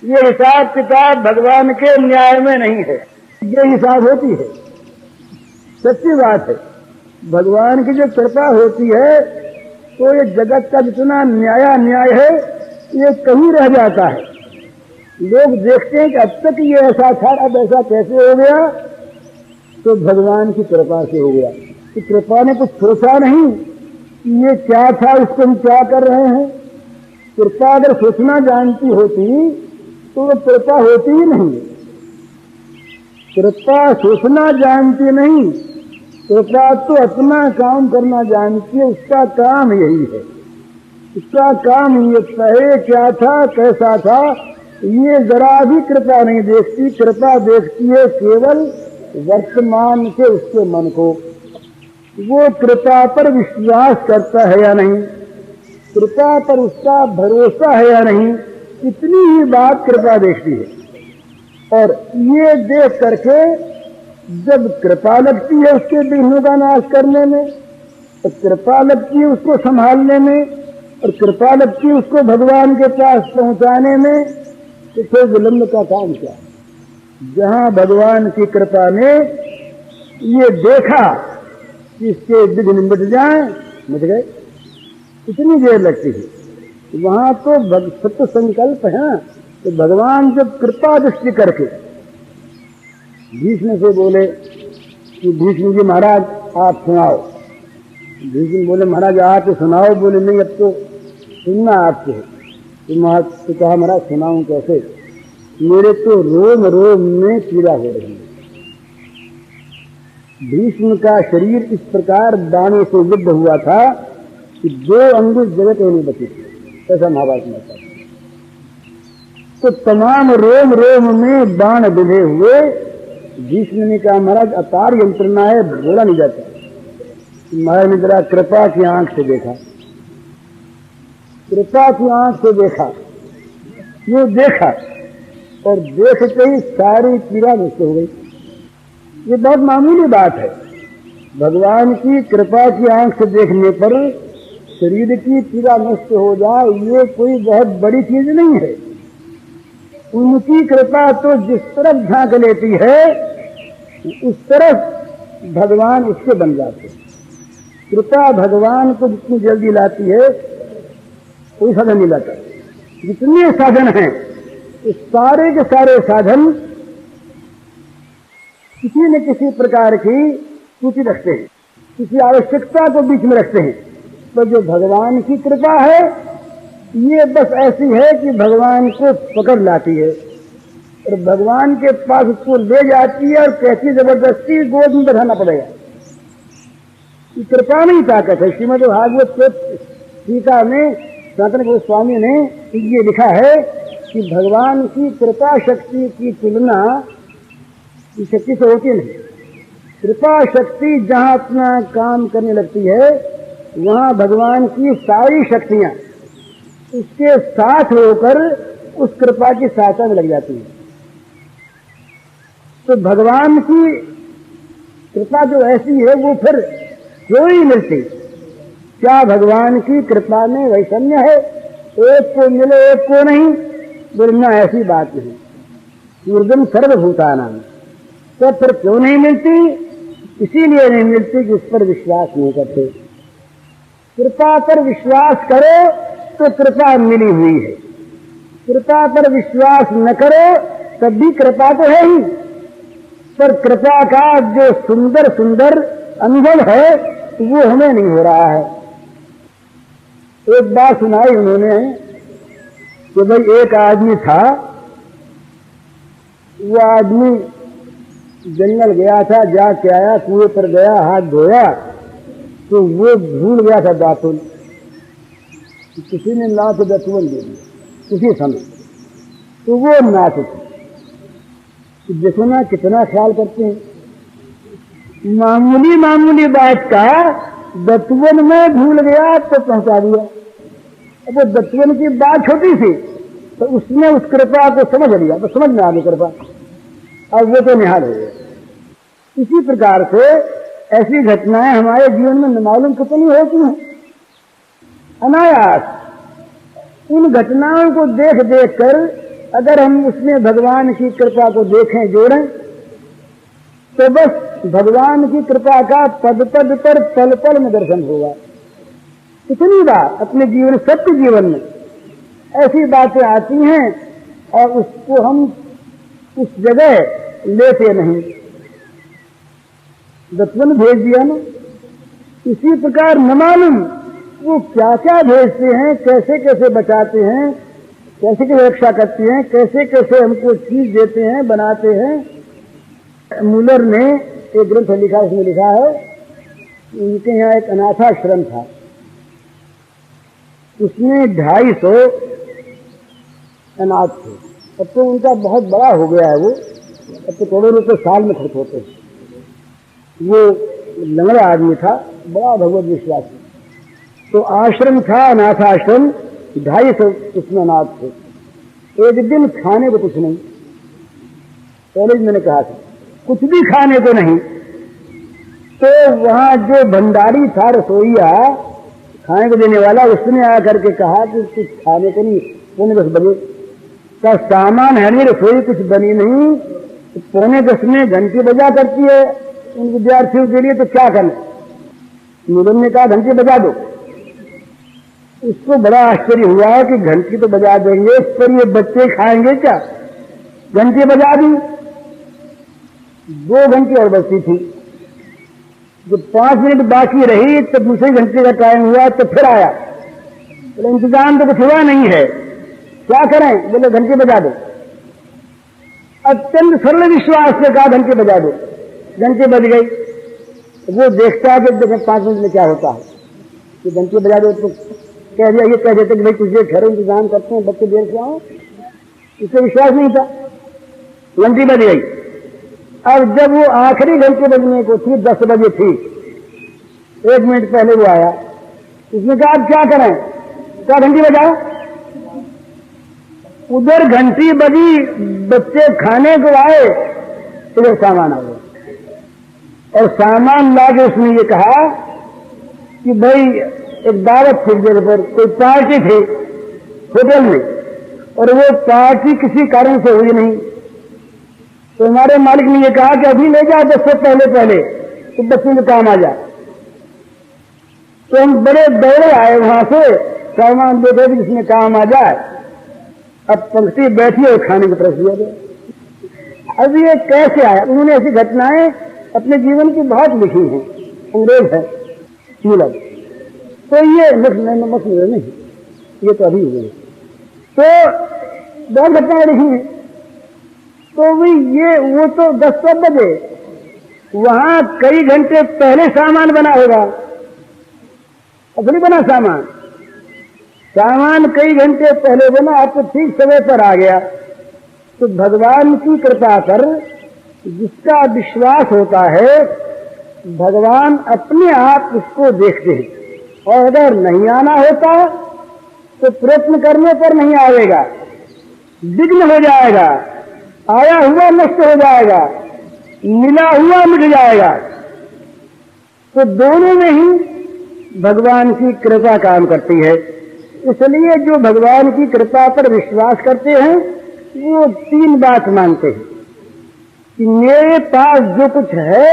ये हिसाब किताब भगवान के न्याय में नहीं है, ये हिसाब होती है, सच्ची बात है। भगवान की जो कृपा होती है तो ये जगत का जितना न्याय है ये कहीं रह जाता है। लोग देखते हैं कि अब तक ये ऐसा था, अब ऐसा कैसे हो गया, तो भगवान की कृपा से हो गया। कि कृपा ने कुछ सोचा नहीं कि ये क्या था, इसको हम क्या कर रहे हैं। कृपा अगर सोचना जानती होती तो वो कृपा होती ही नहीं। कृपा सोचना जानती नहीं, कृपा तो अपना काम करना जानती है, उसका काम यही है। उसका काम ये पहले क्या था, कैसा था, ये जरा भी कृपा नहीं देखती। कृपा देखती है केवल वर्तमान के उसके मन को, वो कृपा पर विश्वास करता है या नहीं, कृपा पर उसका भरोसा है या नहीं, इतनी ही बात कृपा देखती है। और ये देख करके जब कृपा लगती है उसके विघ्नों का नाश करने में, तो कृपा लगती है उसको संभालने में, और कृपा लगती है उसको भगवान के पास पहुंचाने में, तो फिर विलंब का काम क्या। जहां भगवान की कृपा ने ये देखा कि इसके विघ्न मिट जाए, मिट गए, इतनी देर लगती है। वहां तो सत्य संकल्प है। तो भगवान जब कृपा दृष्टि करके भीष्म से बोले कि भीष्म जी महाराज आप सुनाओ। भीष्म बोले महाराज आप सुनाओ। बोले नहीं अब तो सुनना आपसे है। तो कहा महाराज सुनाऊं कैसे, मेरे तो रोम रोम में पीड़ा हो रही है। भीष्म का शरीर इस प्रकार दाने से युद्ध हुआ था कि 2 अंगुल जगह तो नहीं बची थी, ऐसा महाभारत में था। तो तमाम रोम रोम में बाण बिधे हुए भीष्म ने कहा महाराज अपार यंत्रणा है, बोला नहीं जाता। महाराज ने जरा कृपा की आंख से देखा, कृपा की आंख से देखा, ये देखा और देखते ही सारी पीड़ा नष्ट हो गई। ये बहुत मामूली बात है। भगवान की कृपा की आंख से देखने पर शरीर की पीड़ा नष्ट हो जाए, ये कोई बहुत बड़ी चीज नहीं है। उनकी कृपा तो जिस तरफ झांक लेती है उस तरफ भगवान उसके बन जाते हैं। कृपा भगवान को जितनी जल्दी लाती है कोई साधन नहीं लाता। जितने साधन हैं उस सारे के सारे साधन किसी न किसी प्रकार की सूची रखते हैं, किसी आवश्यकता को बीच में रखते हैं। तो जो भगवान की कृपा है ये बस ऐसी है कि भगवान को पकड़ लाती है और भगवान के पास उसको ले जाती है और कैसी जबरदस्ती गोद में बैठाना पड़ेगा। कृपा नहीं ताकत है। श्रीमद् भागवत के टीका में सनातन गोस्वामी ने ये लिखा है कि भगवान की कृपा शक्ति की तुलना इस शक्ति से होती नहीं। कृपा शक्ति जहां अपना काम करने लगती है वहां भगवान की सारी शक्तियां उसके साथ होकर उस कृपा की सहायता में लग जाती है। तो भगवान की कृपा जो ऐसी है वो फिर क्यों ही मिलती। क्या भगवान की कृपा में वैषम्य है, एक को मिले एक को नहीं, बोलना ऐसी बात नहीं। ऊर्जम सर्वभूतानां, तो फिर क्यों नहीं मिलती, इसीलिए नहीं मिलती कि उस पर विश्वास नहीं करते। कृपा पर विश्वास करो तो कृपा मिली हुई है, कृपा पर विश्वास न करो तब भी कृपा तो है ही। पर कृपा का जो सुंदर सुंदर अनुभव है वो हमें नहीं हो रहा है। एक बात सुनाई उन्होंने कि भाई एक आदमी था, वो आदमी जंगल गया था, जाके आया, कुएं पर गया, हाथ धोया तो वो भूल गया था दातुन। किसी ने नाक दातुन दे दिया उसी समय, तो वो नाक थी। देखो ना कितना ख्याल करते हैं, मामूली मामूली बात का दत्वन में भूल गया तो पहुंचा दिया। अब वो दत्वन की बात छोटी थी तो उसने उस कृपा को समझ लिया, तो समझ में आ गई कृपा, अब वो तो निहाल हो गया। इसी प्रकार से ऐसी घटनाएं हमारे जीवन में न मालूम कितनी होती हैं, अनायास। उन घटनाओं को देख देख कर अगर हम उसमें भगवान की कृपा को देखें, जोड़ें, तो बस भगवान की कृपा का पद पद पर पल पल में दर्शन होगा। कितनी बार अपने जीवन, सत्य जीवन में ऐसी बातें आती हैं और उसको हम उस जगह लेते नहीं, दत्वन भेज दिया ना। इसी प्रकार न मालूम वो क्या क्या भेजते हैं, कैसे कैसे बचाते हैं, कैसे कैसे रक्षा करते हैं, कैसे कैसे हमको चीज देते हैं, बनाते हैं। मूलर ने एक ग्रंथ लिखा, उसमें लिखा है उनके यहाँ एक अनाथाश्रम था, उसमें 250 अनाथ थे। अब तो उनका बहुत बड़ा हो गया है वो, अब तो करोड़ों रुपये साल में खर्च होते हैं। वो लंगड़ा आदमी था, बड़ा भगवत विश्वासी। तो आश्रम था, अनाथाश्रम, 250 उसमें अनाथ थे। एक दिन खाने को कुछ नहीं, पहले मैंने कहा था कुछ भी खाने को नहीं। तो वहां जो भंडारी था, रसोईया, खाने को देने वाला, उसने आकर के कहा कि कुछ खाने को नहीं, 9:45 बजे का सामान है नहीं, रसोई कुछ बनी नहीं, 9:45 में घंटी बजा करती है उन विद्यार्थियों के लिए, तो क्या करना। नीलम ने कहा घंटी बजा दो। उसको बड़ा आश्चर्य हुआ है कि घंटी तो बजा देंगे, पर ये बच्चे खाएंगे क्या। घंटी बजा दी, 2 घंटी और बचती थी। जब 5 मिनट बाकी रही तो दूसरे घंटे का टाइम हुआ, तो फिर आया, बोले इंतजाम तो कुछ हुआ नहीं है, क्या करें। बोले घंटी बजा दो। अत्यंत सरल विश्वास से कहा घंटी बजा दो। घंटी बज गई। वो देखता है कि 5 मिनट में क्या होता है, कि घंटी बजा दो। तो कह दिया, ये कह देते कि भाई कुछ देर ठहरो, इंतजाम करते हैं, बच्चे देर से आओ। इससे विश्वास नहीं था। घंटी बज गई। अब जब वो आखिरी घंटे बजने को थी, 10 बजे थी, 1 मिनट पहले वो आया। उसने कहा अब क्या करें, क्या घंटी बजाओ। उधर घंटी बजी, बच्चे खाने को आए, इधर सामान आ गया। और सामान लाके उसने ये कहा कि भाई एक दावत थी जगह पर, कोई पार्टी थी होटल में, और वो पार्टी किसी कारण से हुई नहीं। तो हमारे मालिक ने ये कहा कि अभी ले जाओ 10 से पहले पहले, तो बच्चों में काम आ जाए। तो हम बड़े दौड़े आए वहां से, सामान दे दे जिसमें काम आ जाए। अब पंक्ति बैठी और खाने की तरफ दिया गया। अब ये कैसे आया। उन्होंने ऐसी घटनाएं अपने जीवन की बहुत लिखी हैं। अंग्रेज है मूलर, तो ये मसले नहीं, ये तो अभी हुए, तो बहुत घटनाएं लिखी हैं। तो भी ये वो तो 10 बजे, वहां कई घंटे पहले सामान बना होगा, अब नहीं बना सामान। सामान कई घंटे पहले बना, अब तो ठीक समय पर आ गया। तो भगवान की कृपा पर जिसका विश्वास होता है, भगवान अपने आप उसको देखते हैं। और अगर नहीं आना होता तो प्रयत्न करने पर नहीं आएगा, विघ्न हो जाएगा, आया हुआ नष्ट हो जाएगा, मिला हुआ मिट जाएगा। तो दोनों में ही भगवान की कृपा काम करती है। इसलिए जो भगवान की कृपा पर विश्वास करते हैं वो 3 बात मानते हैं कि मेरे पास जो कुछ है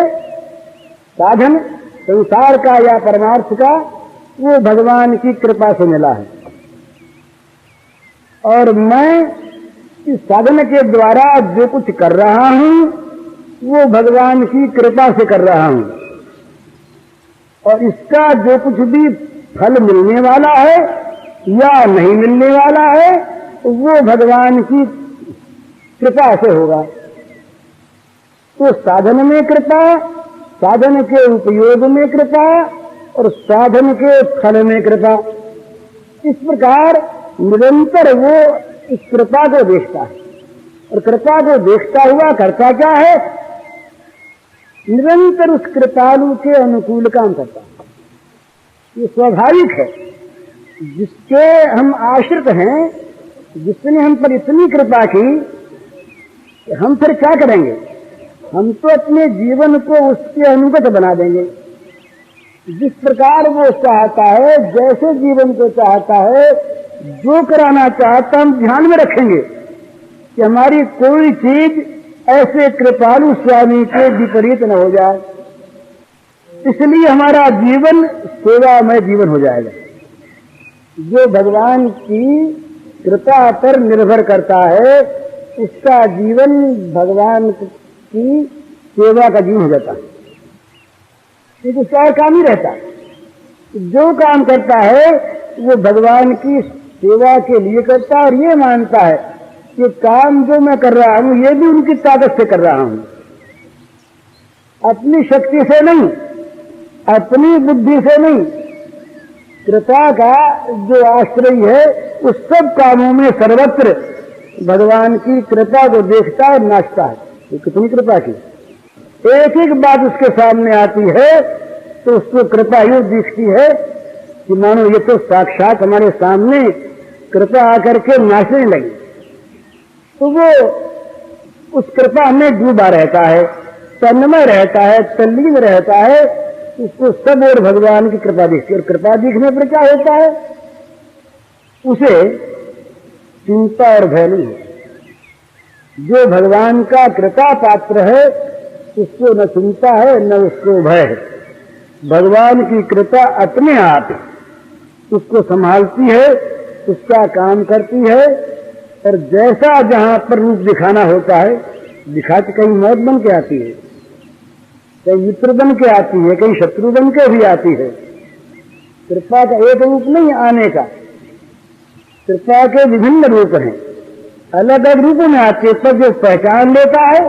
साधन संसार का या परमार्थ का, वो भगवान की कृपा से मिला है, और मैं इस साधन के द्वारा जो कुछ कर रहा हूं वो भगवान की कृपा से कर रहा हूं, और इसका जो कुछ भी फल मिलने वाला है या नहीं मिलने वाला है वो भगवान की कृपा से होगा। तो साधन में कृपा, साधन के उपयोग में कृपा और साधन के फल में कृपा, इस प्रकार निरंतर वो इस कृपा को देखता है। और कृपा को देखता हुआ करता क्या है? निरंतर उस कृपालु के अनुकूल काम करता है। ये स्वाभाविक है, जिसके हम आश्रित हैं, जिसने हम पर इतनी कृपा की, हम फिर क्या करेंगे? हम तो अपने जीवन को उसके अनुगत बना देंगे। जिस प्रकार वो चाहता है, जैसे जीवन को चाहता है, जो कराना चाहता हम ध्यान में रखेंगे कि हमारी कोई चीज ऐसे कृपालु स्वामी के विपरीत न हो जाए। इसलिए हमारा जीवन सेवामय जीवन हो जाएगा। जो भगवान की कृपा पर निर्भर करता है उसका जीवन भगवान की सेवा का जीवन हो जाता है। क्योंकि उसका काम ही रहता है, जो काम करता है वो भगवान की सेवा के लिए करता है और ये मानता है कि काम जो मैं कर रहा हूं ये भी उनकी ताकत से कर रहा हूं, अपनी शक्ति से नहीं, अपनी बुद्धि से नहीं। कृपा का जो आश्रय है उस सब कामों में सर्वत्र भगवान की कृपा को देखता है, नाचता है। तो कितनी कृपा की, एक एक बात उसके सामने आती है तो उसको कृपा यूं दिखती है कि मानो ये तो साक्षात हमारे सामने कृपा आकर के नाचने लगी। तो वो उस कृपा में डूबा रहता है, तन्मय रहता है, तल्लीन रहता है, उसको सब और भगवान की कृपा दिखती है। और कृपा दिखने पर क्या होता है? उसे चिंता और भय नहीं है। जो भगवान का कृपा पात्र है उसको न चिंता है न उसको भय है। भगवान की कृपा अपने आप उसको संभालती है, उसका काम करती है, और जैसा जहां पर रूप दिखाना होता है दिखाती, कहीं मौत बन के आती है, कहीं मित्र बन के आती है, कहीं शत्रु बन के भी आती है। कृपा का एक रूप नहीं आने का, कृपा के विभिन्न रूप हैं, अलग अलग रूपों में आती है। पर जो पहचान लेता है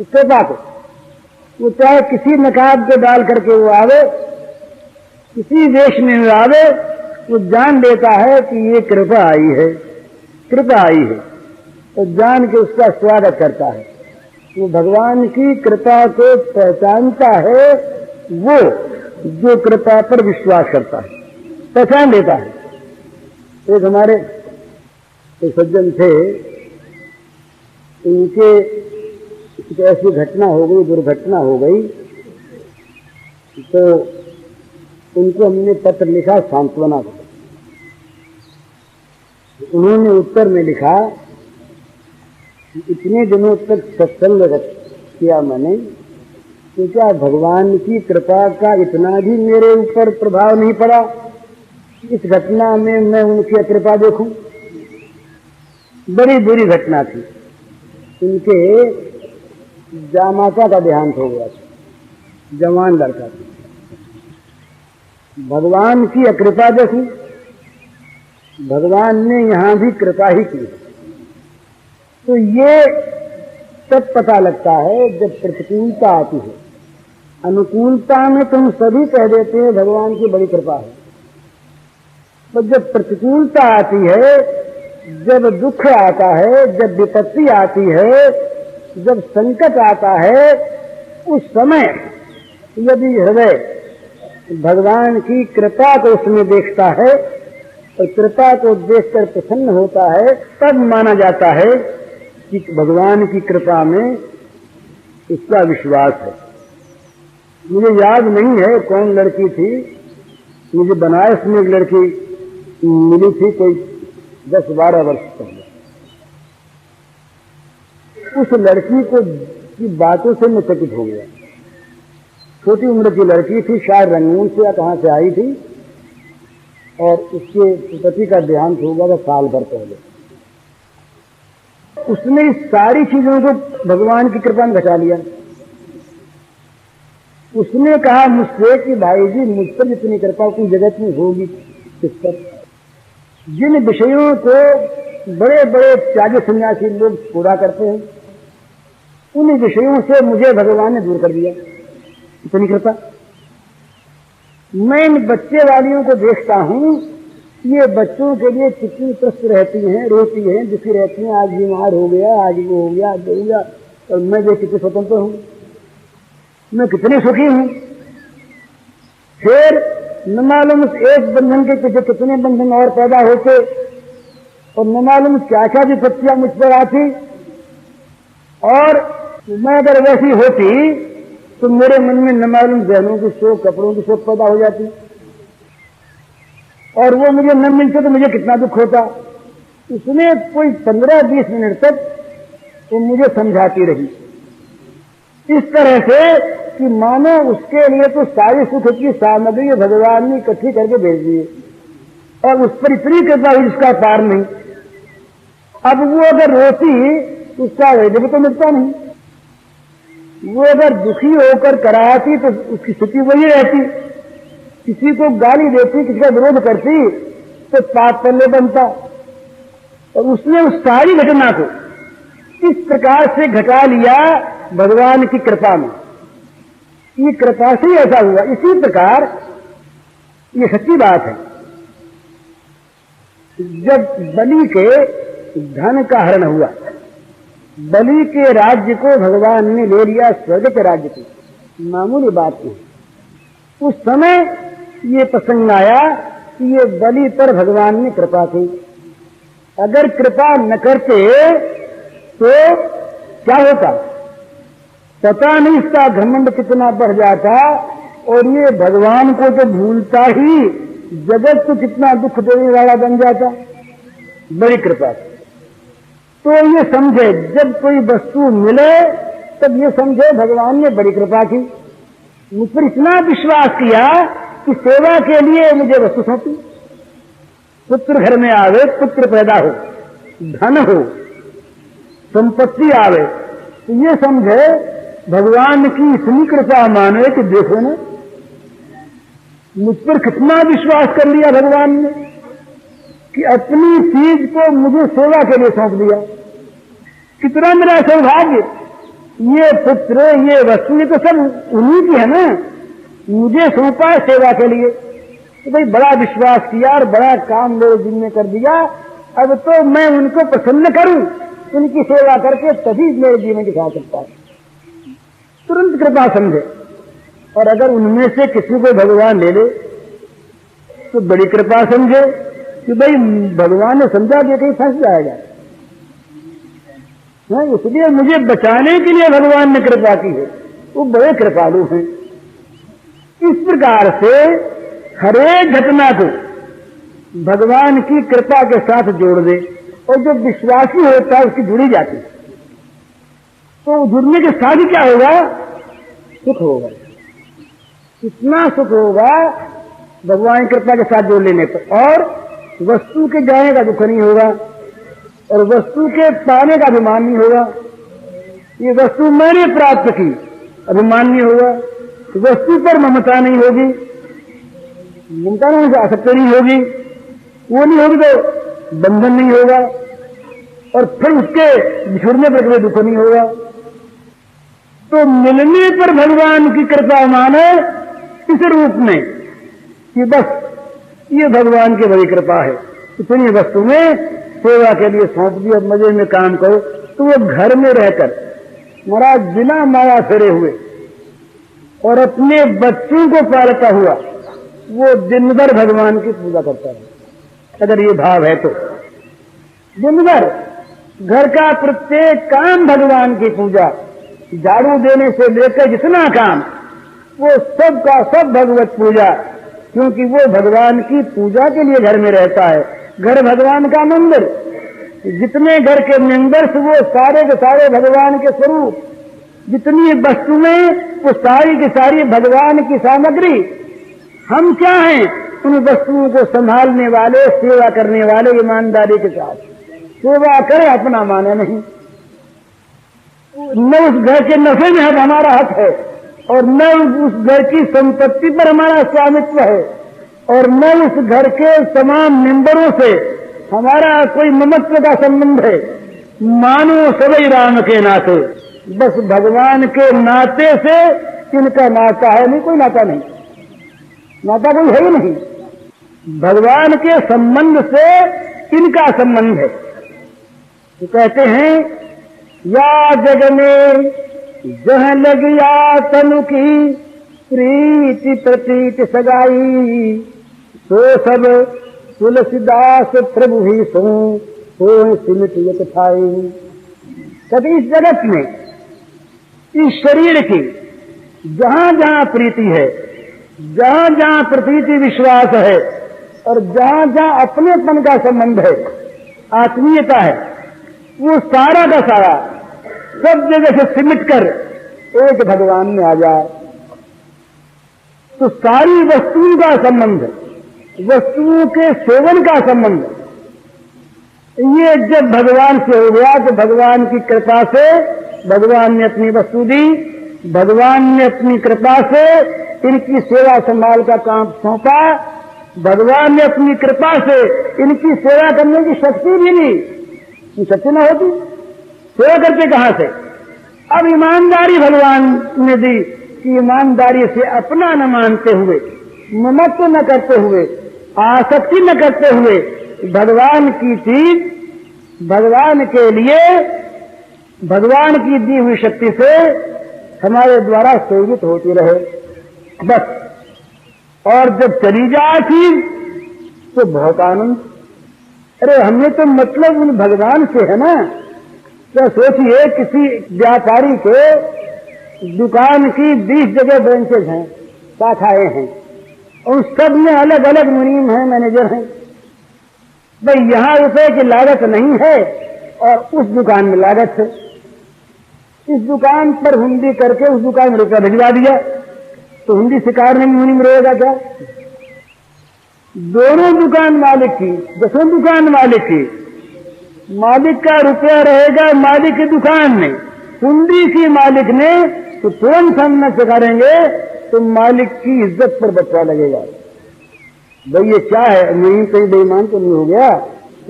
उस कृपा को, वो चाहे किसी नकाब को डाल करके वो आवे, किसी वेश में आवे, वो जान लेता है कि ये कृपा आई है, कृपा आई है, तो जान के उसका स्वागत करता है। वो भगवान की कृपा को पहचानता है, वो जो कृपा पर विश्वास करता है, पहचान लेता है। एक हमारे एक सज्जन थे, उनके ऐसी घटना हो गई, दुर्घटना हो गई, तो उनको हमने पत्र लिखा सांत्वना का। उन्होंने उत्तर में लिखा, इतने दिनों तक सत्संग किया मैंने, तो क्या भगवान की कृपा का इतना भी मेरे ऊपर प्रभाव नहीं पड़ा? इस घटना में मैं उनकी कृपा देखूं। बड़ी बुरी घटना थी, उनके जामाता का देहांत हो गया था, जवान लड़का था। भगवान की अकृपा देखी, भगवान ने यहां भी कृपा ही की। तो ये तब पता लगता है जब प्रतिकूलता आती है। अनुकूलता में तुम सभी कह देते हैं भगवान की बड़ी कृपा है, पर जब प्रतिकूलता आती है, जब दुख आता है, जब विपत्ति आती है, जब संकट आता है, उस समय यदि हृदय भगवान की कृपा को उसमें देखता है और कृपा को देखकर प्रसन्न होता है, तब माना जाता है कि भगवान की कृपा में उसका विश्वास है। मुझे याद नहीं है कौन लड़की थी, मुझे बनारस में एक लड़की मिली थी कोई 10-12 वर्ष पहले। उस लड़की को की बातों से मैं चकित हो गया। छोटी उम्र की लड़की थी, शायद रंगून से या कहां से आई थी, और उसके पति का देहांत हो गया था साल भर पहले। उसने इस सारी चीजों को भगवान की कृपा में घटा लिया। उसने कहा मुझसे कि भाई जी, मुझ पर जितनी कृपा कोई जगत में होगी किस पर? जिन विषयों को बड़े बड़े त्यागी सन्यासी लोग पूरा करते हैं, उन विषयों से मुझे भगवान ने दूर कर दिया। इतनी कृपा। मैं इन बच्चे वालियों को देखता हूं, ये बच्चों के लिए कितनी त्रस्त रहती हैं, रोती हैं, दुखी रहती हैं, आज बीमार हो गया, आज वो हो गया, आज वो हो गया, और मैं जो कितने स्वतंत्र हूं, मैं कितनी सुखी हूं। फिर न मालूम उस एक बंधन के पीछे कितने बंधन और पैदा होते, और न मालूम क्या क्या विपत्तियां मुझ पर आती। और मैं अगर वैसी होती तो मेरे मन में न मालूम बहनों की शोक, कपड़ों की शोक पैदा हो जाती, और वो मुझे न मिलते तो मुझे कितना दुख होता। उसने कोई 15-20 मिनट तक वो मुझे समझाती रही, इस तरह से कि मानो उसके लिए तो सारी सुख की सामग्री भगवान ने इकट्ठी करके भेज दी, और उस पर इतनी कृपा हुई जिसका पार नहीं। अब वो अगर रोती तो उसका वैद्य भी तो मिलता नहीं, वो अगर दुखी होकर कराती तो उसकी स्थिति वही रहती, किसी को गाली देती, किसी का विरोध करती तो पाप पल्ले बनता। और उसने उस सारी घटना को इस प्रकार से घटा लिया भगवान की कृपा में। ये कृपा से ही ऐसा हुआ। इसी प्रकार ये सच्ची बात है, जब बलि के धन का हरण हुआ, बलि के राज्य को भगवान ने ले लिया, स्वर्ग के राज्य को, मामूली बात नहीं। उस समय ये प्रसंग आया कि ये बलि पर भगवान ने कृपा की। अगर कृपा न करते तो क्या होता पता नहीं, इसका घमंड कितना बढ़ जाता, और ये भगवान को तो भूलता ही जगत को कितना दुख देने वाला बन जाता। बड़ी कृपा। तो ये समझे, जब कोई वस्तु मिले तब ये समझे भगवान ने बड़ी कृपा की, मुझ पर इतना विश्वास किया कि सेवा के लिए मुझे वस्तु सौंपी। पुत्र घर में आवे, पुत्र पैदा हो, धन हो, संपत्ति आवे, तो ये समझे भगवान की इतनी कृपा माने कि देखो ना, मुझ पर कितना विश्वास कर लिया भगवान ने कि अपनी चीज को मुझे सेवा के लिए सौंप दिया। कितना मेरा सौभाग्य। ये पुत्र, ये वस्तु, ये तो सब उन्हीं की है ना, मुझे सौंपा है सेवा के लिए। तो भाई बड़ा विश्वास किया और बड़ा काम मेरे जिम्मे कर दिया। अब तो मैं उनको प्रसन्न करूं, उनकी सेवा करके तभी मेरे जीवन की खा सकता है। तुरंत कृपा समझे। और अगर उनमें से किसी को भगवान ले ले तो बड़ी कृपा समझे कि भाई भगवान ने समझा कि कहीं फंस जाएगा, इसलिए मुझे बचाने के लिए भगवान ने कृपा की है। वो बड़े कृपालु हैं। इस प्रकार से हरेक घटना को भगवान की कृपा के साथ जोड़ दे, और जो विश्वासी होता है उसकी जुड़ी जाती है। तो जुड़ने के साथ ही क्या होगा? सुख होगा। कितना सुख होगा भगवान की कृपा के साथ जोड़ लेने पर। और वस्तु के जाने का दुख नहीं होगा, और वस्तु के पाने का अभिमान नहीं होगा। ये वस्तु मैंने प्राप्त की, अभिमान नहीं होगा। वस्तु पर ममता नहीं होगी, ममता नहीं, आसक्ति नहीं होगी। वो नहीं होगी तो बंधन नहीं होगा, और फिर उसके बिछुड़ने पर कोई दुख नहीं होगा। तो मिलने पर भगवान की कृपा माने इस रूप में कि बस ये भगवान की बड़ी कृपा है, इतनी वस्तु में सेवा के लिए सौंप दी, अब मजे में काम करो। तो वो घर में रहकर महाराज बिना माया फेरे हुए और अपने बच्चों को पालता हुआ वो दिन भर भगवान की पूजा करता है। अगर ये भाव है तो दिन भर घर का प्रत्येक काम भगवान की पूजा, झाड़ू देने से लेकर जितना काम, वो सब का सब भगवत पूजा, क्योंकि वो भगवान की पूजा के लिए घर में रहता है। घर भगवान का मंदिर, जितने घर के मेंबर्स वो सारे के सारे भगवान के स्वरूप, जितनी वस्तुएं वो सारी की सारी भगवान की सामग्री। हम क्या हैं? उन वस्तुओं को संभालने वाले, सेवा करने वाले, ईमानदारी के साथ सेवा करें, अपना माने नहीं। न उस घर के नफे में हमारा हक है, और न उस घर की संपत्ति पर हमारा स्वामित्व है, और न उस घर के तमाम मेंबरों से हमारा कोई ममत्व का संबंध है। मानो सभी राम के नाते, बस भगवान के नाते से इनका नाता है, नहीं कोई नाता नहीं, नाता कोई है ही नहीं। भगवान के संबंध से इनका संबंध है। तो कहते हैं या जग में जह लगिया तनु की प्रीति प्रतीत सगाई, तो सब तुलसीदास प्रभु ही सो सिमित यत ठाई। कभी इस जगत में, इस शरीर की जहां जहां प्रीति है, जहां जहां प्रतीति विश्वास है, और जहां जहां अपनेपन का संबंध है, आत्मीयता है, वो सारा का सारा सब जगह से सिमट कर एक भगवान में आ जाए। तो सारी वस्तुओं का संबंध, वस्तुओं के सेवन का संबंध, ये जब भगवान से हो गया तो भगवान की कृपा से भगवान ने अपनी वस्तु दी, भगवान ने अपनी कृपा से इनकी सेवा संभाल का काम सौंपा, भगवान ने अपनी कृपा से इनकी सेवा करने की शक्ति भी दी। शक्ति न होती सेवा करते कहां से? अब ईमानदारी भगवान ने दी कि ईमानदारी से अपना न मानते हुए, ममत्व न करते हुए, आसक्ति न करते हुए, भगवान की चीज भगवान के लिए, भगवान की दी हुई शक्ति से हमारे द्वारा सेवित होती रहे बस। और जब चली जाए चीज तो बहुत आनंद। अरे हमने तो मतलब उन भगवान से है ना। तो सोचिए किसी व्यापारी के दुकान की 20 जगह ब्रांचेज हैं, शाखाएं हैं, और सब में अलग अलग मुनीम हैं, मैनेजर हैं। भाई यहां रुपए की लागत नहीं है और उस दुकान में लागत है। इस दुकान पर हुंडी करके उस दुकान में रुपया भिजवा दिया तो हुंडी शिकारने में मुनीम रहेगा क्या? दोनों दुकान मालिक की, दसों दुकान मालिक की, मालिक का रुपया रहेगा मालिक की दुकान में, हुंडी की मालिक ने तो तुरंत हम न करेंगे तो मालिक की इज्जत पर बच्चा लगेगा। भाई ये क्या है, नहीं कहीं बेईमान तो नहीं हो गया,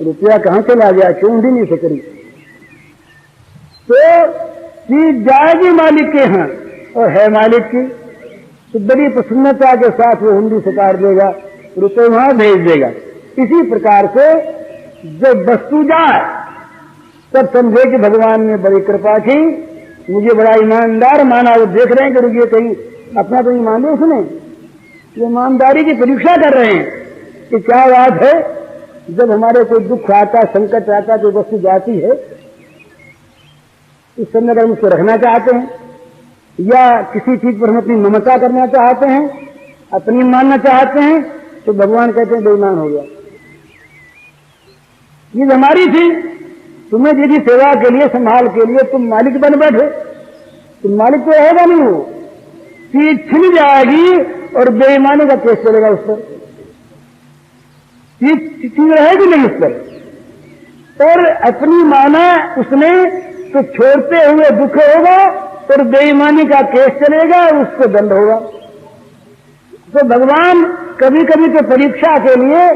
रुपया कहां चला गया, क्यों हुंडी नहीं से करी? तो चीज जाएगी मालिक के यहां और है मालिक की, तो बड़ी प्रसन्नता के साथ वो हुंडी स्वीकार देगा, रुपये वहां भेज देगा। इसी प्रकार से जब वस्तु जाए तब समझे कि भगवान ने बड़ी कृपा की, मुझे बड़ा ईमानदार माना। वो देख रहे हैं कि रुकिए कहीं अपना तो ईमान है उसने, ईमानदारी की परीक्षा कर रहे हैं कि क्या बात है। जब हमारे कोई दुख आता, संकट आता, जो वस्तु जाती है, इस समय अगर हम उसको रखना चाहते हैं या किसी चीज पर हम अपनी ममता करना चाहते हैं, अपनी मानना चाहते हैं, तो भगवान कहते हैं बेईमान हो गया। ये हमारी थी, तुम्हें यदि सेवा के लिए, संभाल के लिए तुम मालिक बन बैठे, तुम मालिक तो रहेगा नहीं, वो चीज छिन जाएगी और बेईमानी का केस चलेगा उस पर, चीज रहेगी नहीं उस पर। और अपनी माना उसने तो छोड़ते हुए दुख होगा और बेईमानी का केस चलेगा, उसको दंड होगा। तो भगवान कभी कभी तो परीक्षा के लिए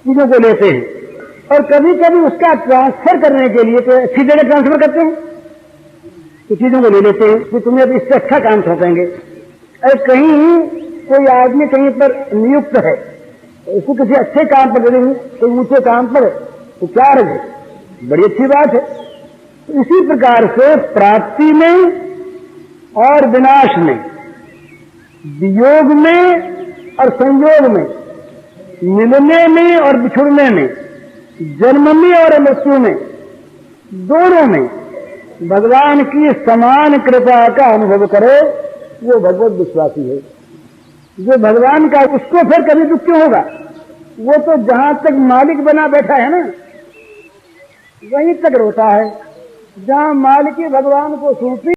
चीजों को लेते हैं और कभी कभी उसका ट्रांसफर करने के लिए तो अच्छी जगह ट्रांसफर करते हैं, तो चीजों को ले लेते हैं कि तुम्हें अब इससे अच्छा काम सौंपेंगे। अरे कहीं कोई आदमी कहीं पर नियुक्त है, उसको किसी अच्छे काम पर दे देंगे, कोई ऊंचे काम पर, तो क्या रहे, बड़ी अच्छी बात है। तो इसी प्रकार से प्राप्ति में और विनाश में, वियोग में और संयोग में, मिलने में और बिछुड़ने में, जन्म में और मृत्यु में, दोनों में भगवान की समान कृपा का अनुभव करे, वो भगवत विश्वासी है। जो भगवान का, उसको फिर कभी दुख क्यों होगा? वो तो जहां तक मालिक बना बैठा है ना, वहीं तक रोता है। जहां मालिक भगवान को सौंपी